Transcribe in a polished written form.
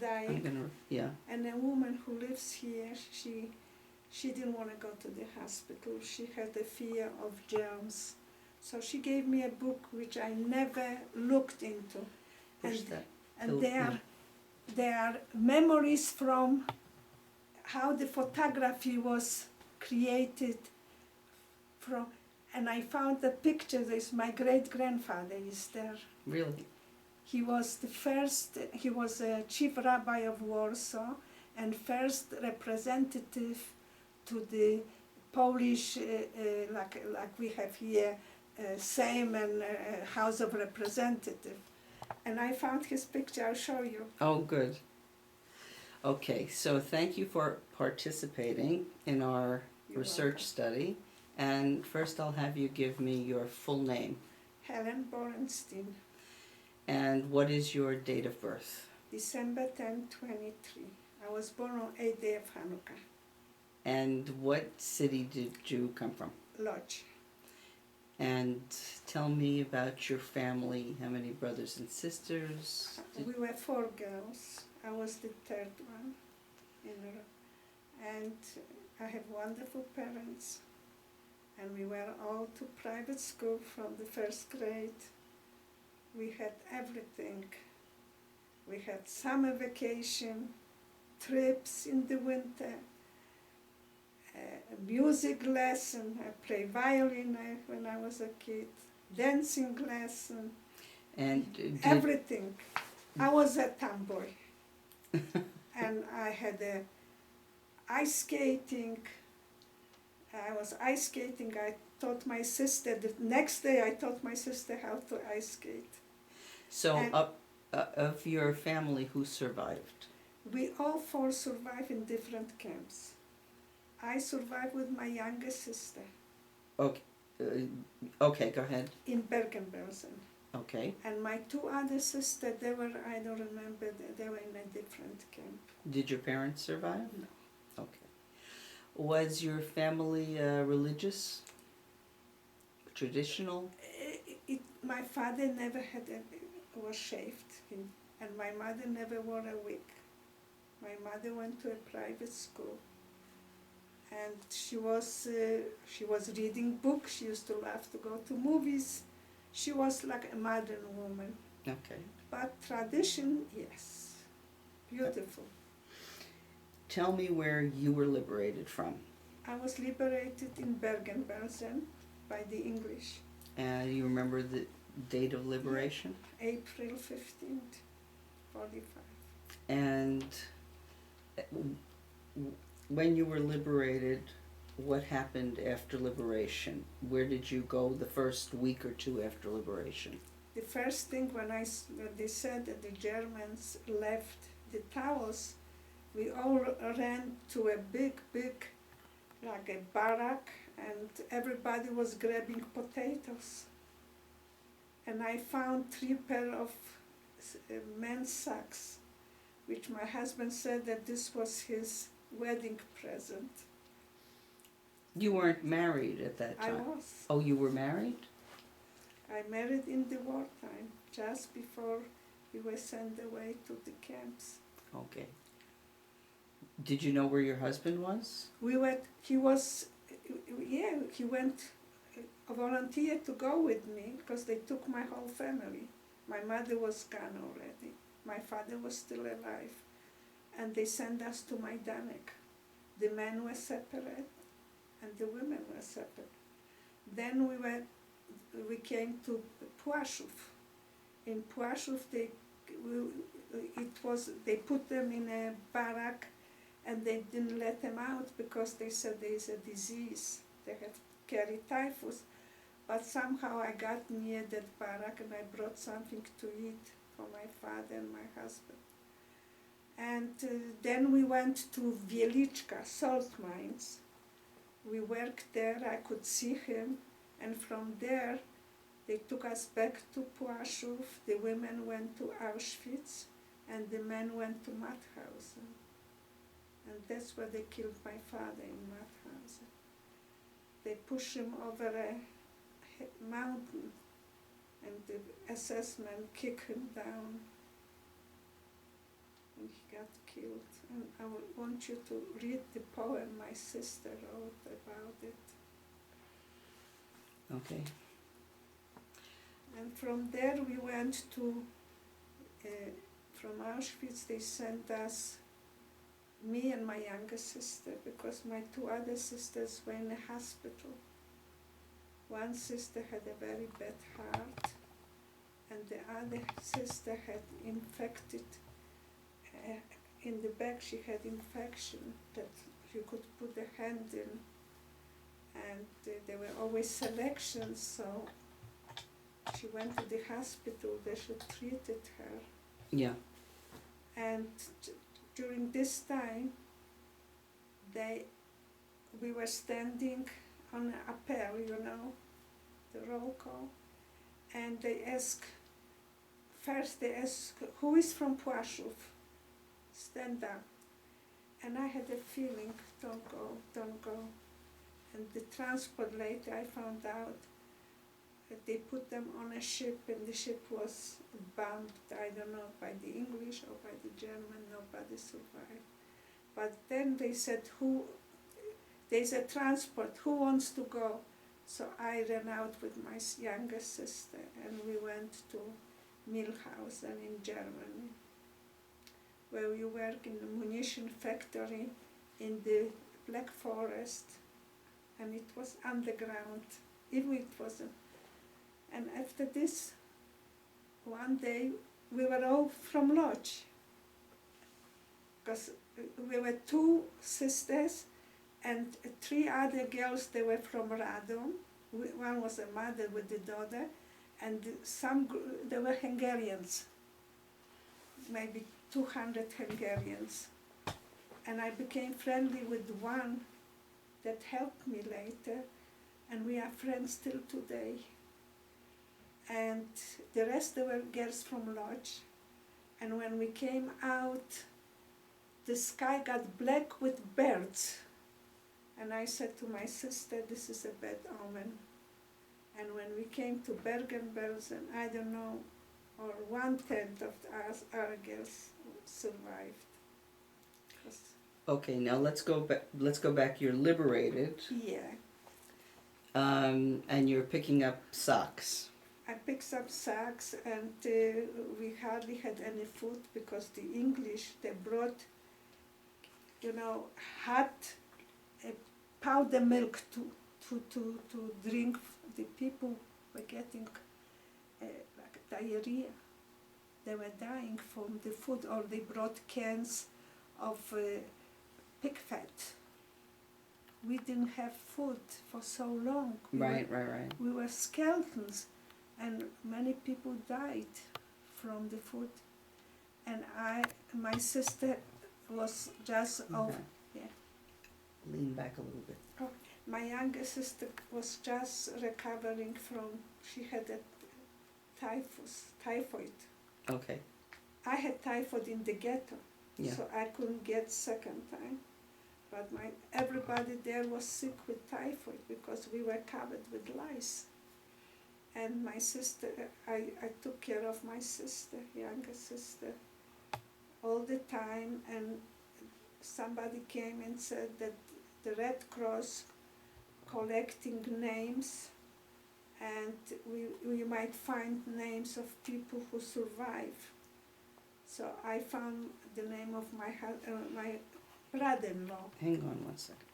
dying. Yeah. And a woman who lives here, she didn't want to go to the hospital. She had a fear of germs. So she gave me a book which I never looked into. And they are memories from how the photography was created from, and I found the picture. There's my great-grandfather is there. Really? He was he was a chief rabbi of Warsaw and first representative to the Polish, like we have here, Sejm and House of Representatives. And I found his picture, I'll show you. Oh, good. Okay, so thank you for participating in our research study. And first I'll have you give me your full name. Helen Berntein. And what is your date of birth? December 10, 23. I was born on 8th day of Hanukkah. And what city did you come from? Lodz. And tell me about your family. How many brothers and sisters? We were 4 girls. I was the 3rd one. And I have wonderful parents. And we were all to private school from the 1st grade. We had everything. We had summer vacation, trips in the winter, a music lesson. I played violin when I was a kid, dancing lesson, and everything. I was a tomboy. And I had ice skating. I was ice skating. I taught my sister, the next day I taught my sister how to ice skate. So of your family, who survived? We all 4 survived in different camps. I survived with my younger sister. Okay, okay, go ahead. In Bergen-Belsen. Okay. And my 2 other sisters, they were, I don't remember, they were in a different camp. Did your parents survive? No. Okay. Was your family religious? Traditional? My father never was shaved, and my mother never wore a wig. My mother went to a private school, and she was reading books. She used to love to go to movies. She was like a modern woman. Okay. But tradition, yes, beautiful. Tell me where you were liberated from. I was liberated in Bergen-Belsen by the English. And you remember the date of liberation? April 15th, 45. And when you were liberated, what happened after liberation? Where did you go the first week or 2 after liberation? The first thing when they said that the Germans left the towers, we all ran to a big, like a barrack, and everybody was grabbing potatoes. And I found 3 pair of men's socks, which my husband said that this was his wedding present. You weren't married at that time? I was. Oh, you were married? I married in the wartime, just before we were sent away to the camps. Okay. Did you know where your husband was? He went, volunteered to go with me, because they took my whole family. My mother was gone already. My father was still alive. And they sent us to Majdanek. The men were separate, and the women were separate. Then we came to Płaszów. In Płaszów, they put them in a barrack, and they didn't let them out because they said there is a disease. They had carried typhus. But somehow I got near that barrack, and I brought something to eat for my father and my husband. And then we went to Wieliczka, salt mines. We worked there. I could see him. And from there, they took us back to Płaszów. The women went to Auschwitz, and the men went to Mauthausen. And that's where they killed my father, in Mauthausen. They pushed him over a mountain, and the SS men kicked him down. and he got killed. And I want you to read the poem my sister wrote about it. Okay. And from there we went to, from Auschwitz they sent us, me and my younger sister, because my two other sisters were in a hospital. One sister had a very bad heart, and the other sister had infected, in the back she had infection that you could put a hand in, and there were always selections, so she went to the hospital, they should treated her. Yeah. And during this time, we were standing on a appel, the roll call, and they asked, who is from Płaszów? Stand up. And I had a feeling, don't go. And the transport later, I found out that they put them on a ship, and the ship was bombed, I don't know, by the English or by the German, nobody survived. But then they said, there's a transport, who wants to go? So I ran out with my younger sister, and we went to Milhausen in Germany, where we work in the munition factory in the Black Forest, and it was underground. It wasn't. And after this, one day we were all from Lodz, because we were two sisters and three other girls. They were from Radom. One was a mother with the daughter, and they were Hungarians, maybe 200 Hungarians. And I became friendly with one that helped me later, and we are friends till today. And the rest, they were girls from Lodz. And when we came out, the sky got black with birds. And I said to my sister, this is a bad omen. And when we came to Bergen-Belsen, I don't know, or 1/10 of our girls survived. Okay, now let's go back. You're liberated. Yeah. And you're picking up socks. I picked up sacks, and we hardly had any food because the English, they brought, hot powder milk to drink. The people were getting like diarrhea. They were dying from the food, or they brought cans of pig fat. We didn't have food for so long. Right. We were skeletons, and many people died from the food. And my sister was just Lean back a little bit. Oh, my younger sister was just recovering from, she had a typhoid. Okay. I had typhoid in the ghetto, Yeah. so I couldn't get second time. But everybody there was sick with typhoid because we were covered with lice. And my sister, I took care of my sister, younger sister, all the time. And somebody came and said that the Red Cross collecting names, and we might find names of people who survive. So I found the name of my brother-in-law. Hang on one second.